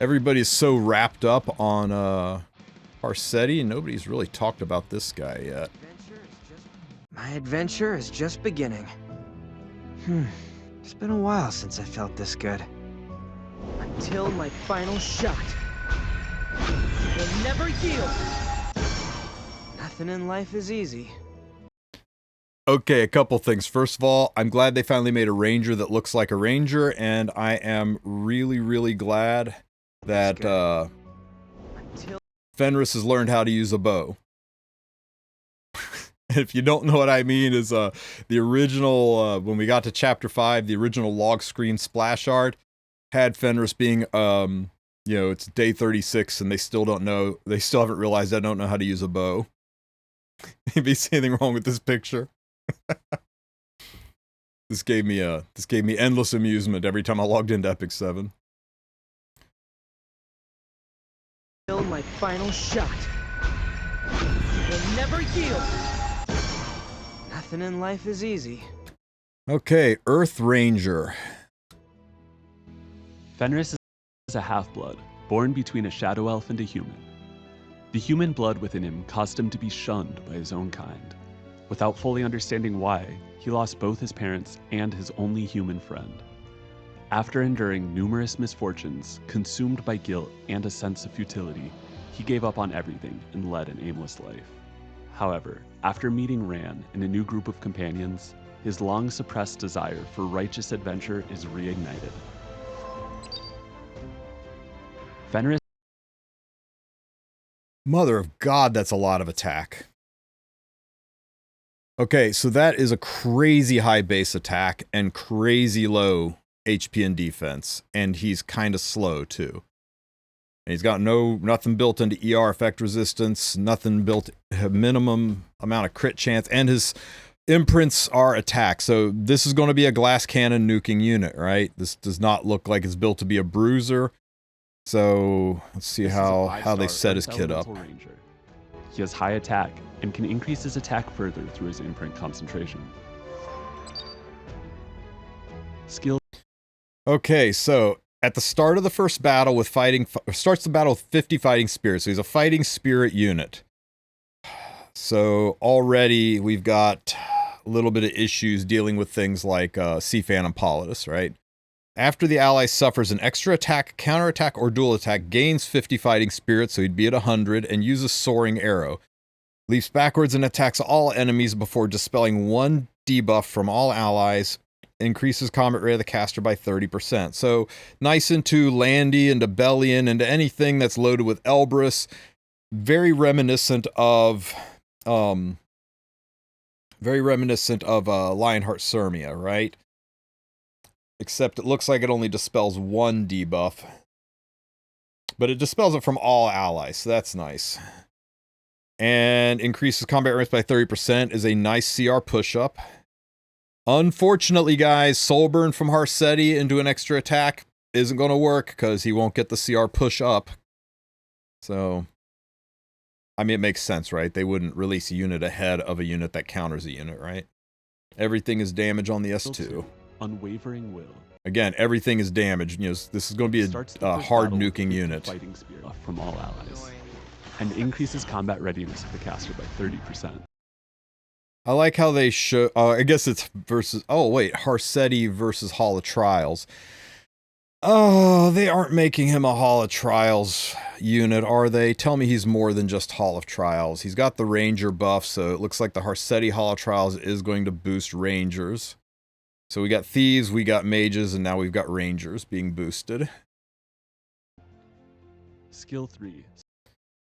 Everybody's so wrapped up on Arcetti, and nobody's really talked about this guy yet. My adventure is just beginning. It's been a while since I felt this good. Until my final shot. You'll never yield. Nothing in life is easy. Okay, a couple things. First of all, I'm glad they finally made a ranger that looks like a ranger, and I am really, really glad that Fenris has learned how to use a bow. If you don't know what I mean, is the original, when we got to Chapter 5, the original log screen splash art had Fenris being, you know, it's day 36, and they still don't know, they still haven't realized I don't know how to use a bow. Anybody see anything wrong with this picture? This gave me endless amusement every time I logged into Epic 7. Until my final shot. You'll never yield. Nothing in life is easy. Okay, Earth Ranger. Fenris is a half-blood, born between a shadow elf and a human. The human blood within him caused him to be shunned by his own kind. Without fully understanding why, he lost both his parents and his only human friend. After enduring numerous misfortunes, consumed by guilt and a sense of futility, he gave up on everything and led an aimless life. However, after meeting Ran and a new group of companions, his long-suppressed desire for righteous adventure is reignited. Fenris. Mother of God, that's a lot of attack. Okay, so that is a crazy high base attack and crazy low HP and defense, and he's kind of slow too. And he's got nothing built into ER effect resistance, nothing built, minimum amount of crit chance, and his imprints are attack. So this is going to be a glass cannon nuking unit, right? This does not look like it's built to be a bruiser. So let's see how they set his kid up. Ranger. He has high attack and can increase his attack further through his imprint concentration. Skill. Okay, so at the start of the first battle with starts the battle with 50 fighting spirits. So he's a fighting spirit unit. So already we've got a little bit of issues dealing with things like Sea Phantom Politis, right? After the ally suffers an extra attack, counterattack, or dual attack, gains 50 fighting spirits, so he'd be at 100, and uses Soaring Arrow. Leaps backwards and attacks all enemies before dispelling one debuff from all allies. Increases combat rate of the caster by 30%. So nice into Landy, into Bellion, into anything that's loaded with Elbrus. Very reminiscent of Lionheart Sermia, right? Except it looks like it only dispels one debuff. But it dispels it from all allies, so that's nice. And increases combat rates by 30% is a nice CR push-up. Unfortunately, guys, Soul Burn from Harsetti into an extra attack isn't going to work because he won't get the CR push-up. So, I mean, it makes sense, right? They wouldn't release a unit ahead of a unit that counters a unit, right? Everything is damage on the S2. Unwavering will. Again, everything is damage. You know, this is going to be a hard nuking unit. Fighting spirit from all allies, and increases combat readiness of the caster by 30%. I like how they show. I guess it's versus. Oh wait, Harsetti versus Hall of Trials. Oh, they aren't making him a Hall of Trials unit, are they? Tell me he's more than just Hall of Trials. He's got the Ranger buff, so it looks like the Harsetti Hall of Trials is going to boost Rangers. So we got Thieves, we got Mages, and now we've got Rangers being boosted. Skill 3.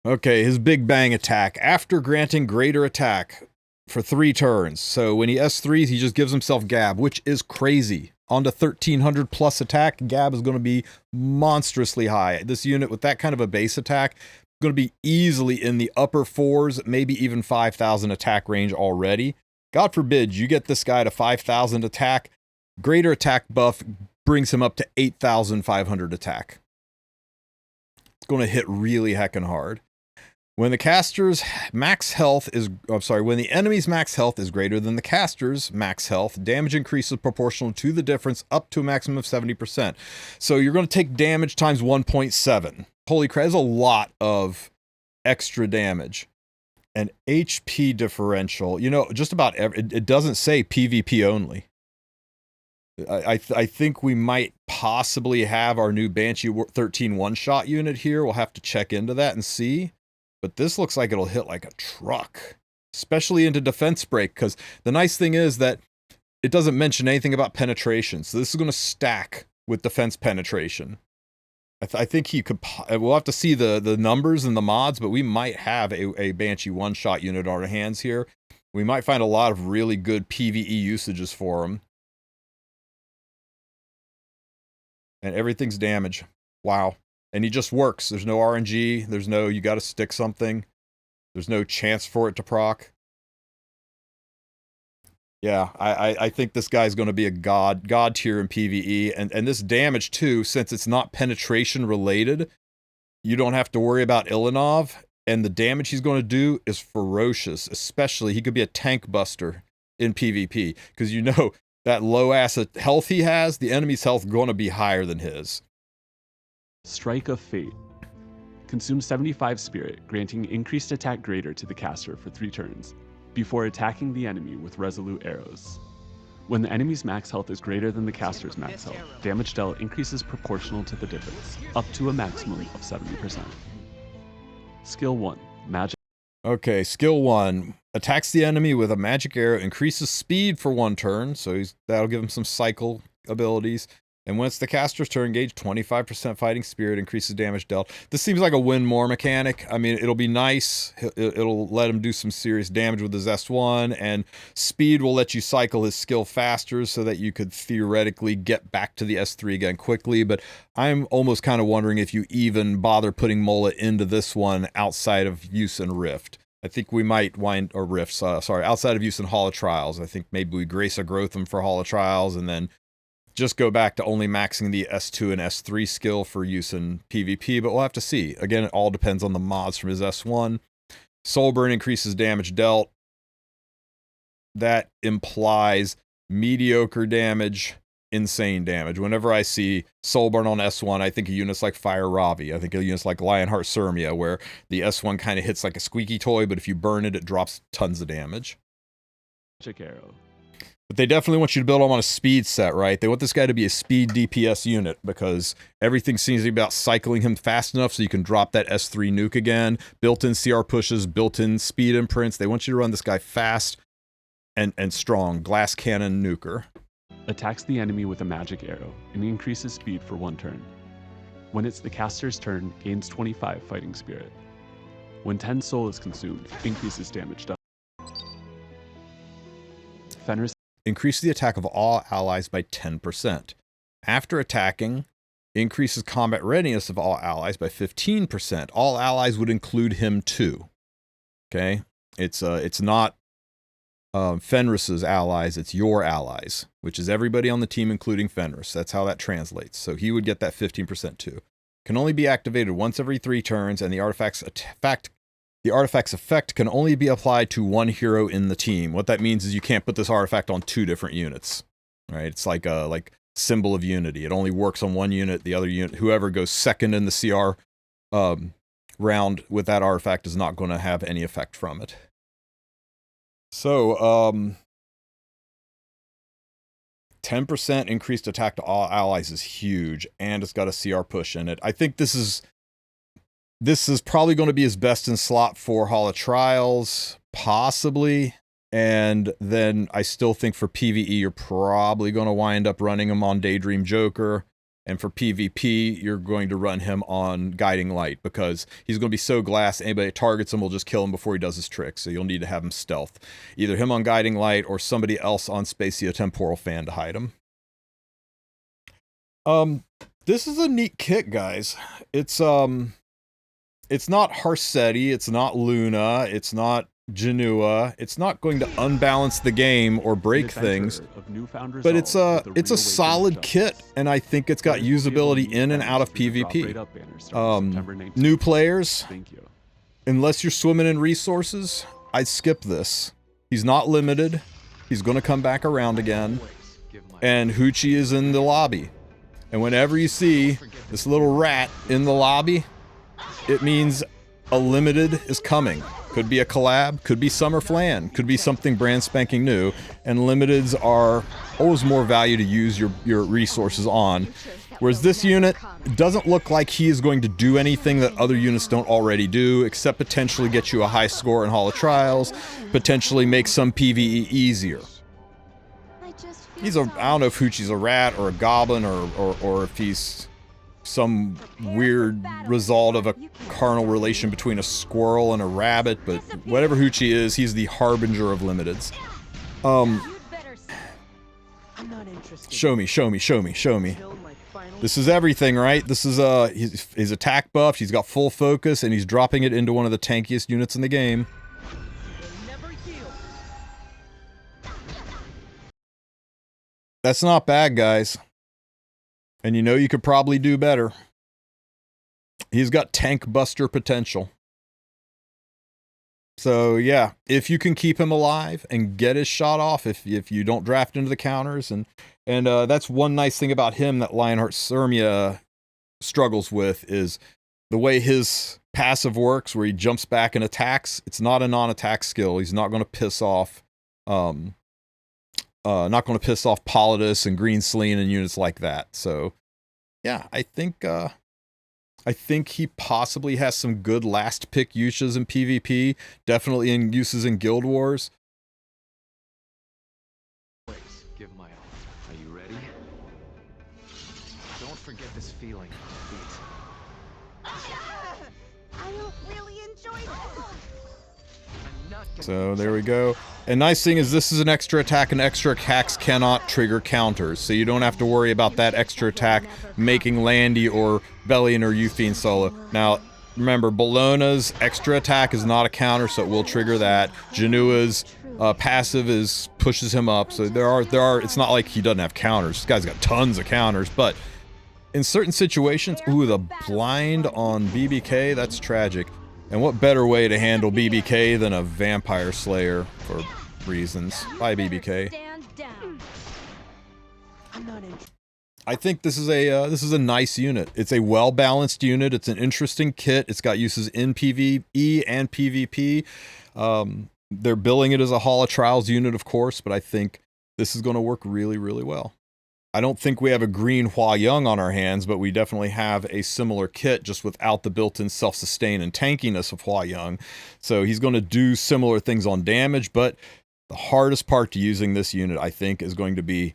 Okay, his Big Bang attack. After granting greater attack for 3 turns. So when he S3s, he just gives himself Gab, which is crazy. On to 1300 plus attack, Gab is going to be monstrously high. This unit with that kind of a base attack is going to be easily in the upper 4s, maybe even 5,000 attack range already. God forbid you get this guy to 5,000 attack. Greater attack buff brings him up to 8,500 attack. It's going to hit really heckin' hard. When the caster's max health is, I'm sorry, when the enemy's max health is greater than the caster's max health, damage increases proportional to the difference up to a maximum of 70%. So you're going to take damage times 1.7. Holy crap, that's a lot of extra damage. An HP differential, you know, just about it doesn't say PvP only. I think we might possibly have our new Banshee 13 one-shot unit here. We'll have to check into that and see. But this looks like it'll hit like a truck, especially into defense break, because the nice thing is that it doesn't mention anything about penetration. So this is going to stack with defense penetration. I think he could, we'll have to see the numbers and the mods, but we might have a Banshee one-shot unit on our hands here. We might find a lot of really good PvE usages for him. And everything's damage. Wow. And he just works. There's no RNG. There's no, you got to stick something. There's no chance for it to proc. Yeah, I think this guy's going to be a god tier in PvE. And this damage, too, since it's not penetration related, you don't have to worry about Ilanov. And the damage he's going to do is ferocious. Especially, he could be a tank buster in PvP. Because you know, that low ass health he has, the enemy's health going to be higher than his. Strike of Fate. Consume 75 spirit, granting increased attack greater to the caster for 3 turns, before attacking the enemy with resolute arrows. When the enemy's max health is greater than the caster's max health, damage dealt increases proportional to the difference, up to a maximum of 70%. Skill 1, Magic. Okay, skill 1. Attacks the enemy with a magic arrow, increases speed for 1 turn, so that'll give him some cycle abilities. And when it's the caster's turn, engage 25% fighting spirit, increases damage dealt. This seems like a win more mechanic. I mean, it'll be nice. It'll let him do some serious damage with his S1, and speed will let you cycle his skill faster so that you could theoretically get back to the S3 again quickly. But I'm almost kind of wondering if you even bother putting Mullet into this one outside of use in Rift. I think we might or Rifts, outside of use in Hall of Trials. I think maybe we Grace of Grotham for Hall of Trials, and then just go back to only maxing the S2 and S3 skill for use in PvP, but we'll have to see. Again, it all depends on the mods from his S1. Soulburn increases damage dealt. That implies mediocre damage, insane damage. Whenever I see Soulburn on S1, I think of units like Fire Ravi. I think of units like Lionheart Sirmia, where the S1 kind of hits like a squeaky toy, but if you burn it, it drops tons of damage. Magic arrow. But they definitely want you to build him on a speed set, right? They want this guy to be a speed DPS unit because everything seems to be about cycling him fast enough so you can drop that S3 nuke again. Built-in CR pushes, built-in speed imprints. They want you to run this guy fast and strong. Glass cannon nuker. Attacks the enemy with a magic arrow and increases speed for 1 turn. When it's the caster's turn, gains 25 fighting spirit. When 10 soul is consumed, increases damage dealt. Fenris. Increase the attack of all allies by 10%. After attacking, increases combat readiness of all allies by 15%. All allies would include him too. Okay? It's not Fenris's allies, it's your allies, which is everybody on the team including Fenris. That's how that translates. So he would get that 15% too. Can only be activated once every 3 turns, and the artifact's effect can only be applied to 1 hero in the team. What that means is you can't put this artifact on 2 different units. Right? It's like a symbol of unity. It only works on 1 unit. The other unit, whoever goes second in the CR round with that artifact, is not going to have any effect from it. So, 10% increased attack to all allies is huge, and it's got a CR push in it. I think this is probably going to be his best in slot for Hall of Trials, possibly. And then I still think for PvE, you're probably going to wind up running him on Daydream Joker. And for PvP, you're going to run him on Guiding Light, because he's going to be so glass, anybody that targets him will just kill him before he does his trick. So you'll need to have him stealth. Either him on Guiding Light or somebody else on Spatiotemporal Fan to hide him. This is a neat kit, guys. It's not Harsetti, it's not Luna, it's not Genua. It's not going to unbalance the game or break things, but it's a solid kit, and I think it's got usability in and out of PvP. New players, unless you're swimming in resources, I'd skip this. He's not limited. He's going to come back around again. And Hoochie is in the lobby. And whenever you see this little rat in the lobby, it means a limited is coming. Could be a collab, could be Summer Flan, could be something brand spanking new. And limiteds are always more value to use your resources on. Whereas this unit doesn't look like he is going to do anything that other units don't already do, except potentially get you a high score in Hall of Trials, potentially make some PvE easier. He's a, I don't know if Hoochie's a rat or a goblin or if he's some weird result of a carnal relation between a squirrel and a rabbit, but whatever Hoochie is, he's the harbinger of limiteds. Show me. This is everything, right? This is his attack buff, he's got full focus, and he's dropping it into one of the tankiest units in the game. That's not bad, guys. And you know you could probably do better. He's got tank buster potential. So yeah, if you can keep him alive and get his shot off, if you don't draft into the counters, and that's one nice thing about him that Lionheart Sirmia struggles with, is the way his passive works, where he jumps back and attacks. It's not a non-attack skill. He's not going to piss off Politis and Green Sleen and units like that. So, yeah, I think he possibly has some good last pick uses in PvP. Definitely in uses in Guild Wars. Give my all. Are you ready? Don't forget this feeling. I don't really enjoy this. So there we go. And nice thing is this is an extra attack, and extra attacks cannot trigger counters, so you don't have to worry about that extra attack making Landy or Bellion or Euphine solo. Now, remember, Bologna's extra attack is not a counter, so it will trigger that. Janua's passive pushes him up, so there are. It's not like he doesn't have counters. This guy's got tons of counters, but in certain situations, ooh, the blind on BBK, that's tragic. And what better way to handle BBK than a Vampire Slayer for reasons? Bye, BBK. I think this is a nice unit. It's a well-balanced unit. It's an interesting kit. It's got uses in PvE and PvP. They're billing it as a Hall of Trials unit, of course, but I think this is going to work really, really well. I don't think we have a green Hua Young on our hands, but we definitely have a similar kit, just without the built-in self-sustain and tankiness of Hua Young. So he's going to do similar things on damage, but the hardest part to using this unit, I think, is going to be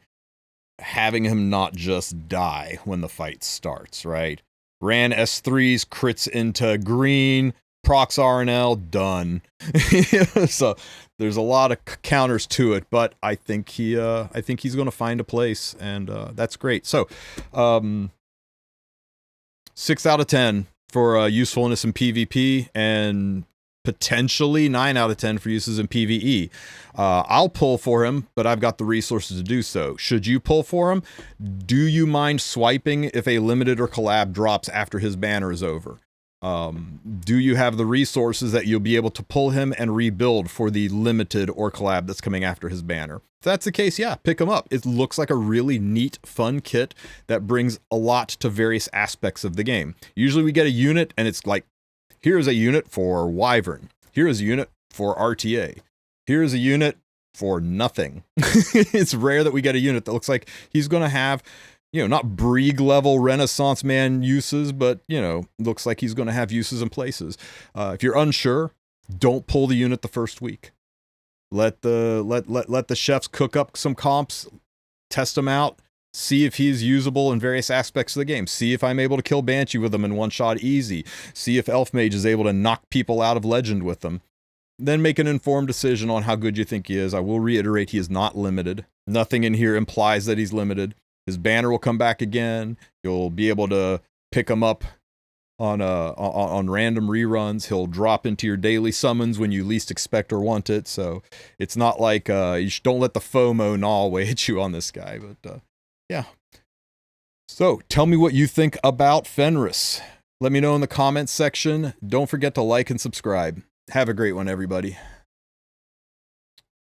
having him not just die when the fight starts, right? Ran S3s, crits into green, procs RNL, done. So there's a lot of counters to it, but I think he's going to find a place, and that's great. So 6 out of 10 for usefulness in PvP, and potentially 9 out of 10 for uses in PvE. I'll pull for him, but I've got the resources to do so. Should you pull for him? Do you mind swiping if a limited or collab drops after his banner is over? Do you have the resources that you'll be able to pull him and rebuild for the limited or collab that's coming after his banner? If that's the case, yeah, pick him up. It looks like a really neat, fun kit that brings a lot to various aspects of the game. Usually we get a unit and it's like, here's a unit for Wyvern. Here's a unit for RTA. Here's a unit for nothing. It's rare that we get a unit that looks like he's going to have, you know, not Brieg level Renaissance man uses, but, you know, looks like he's going to have uses in places. If you're unsure, don't pull the unit the first week. Let the chefs cook up some comps, test them out, see if he's usable in various aspects of the game. See if I'm able to kill Banshee with him in one shot easy. See if Elf Mage is able to knock people out of Legend with them. Then make an informed decision on how good you think he is. I will reiterate, he is not limited. Nothing in here implies that he's limited. His banner will come back again. You'll be able to pick him up on random reruns. He'll drop into your daily summons when you least expect or want it. So it's not like don't let the FOMO gnaw away at you on this guy. But yeah. So tell me what you think about Fenris. Let me know in the comments section. Don't forget to like and subscribe. Have a great one, everybody.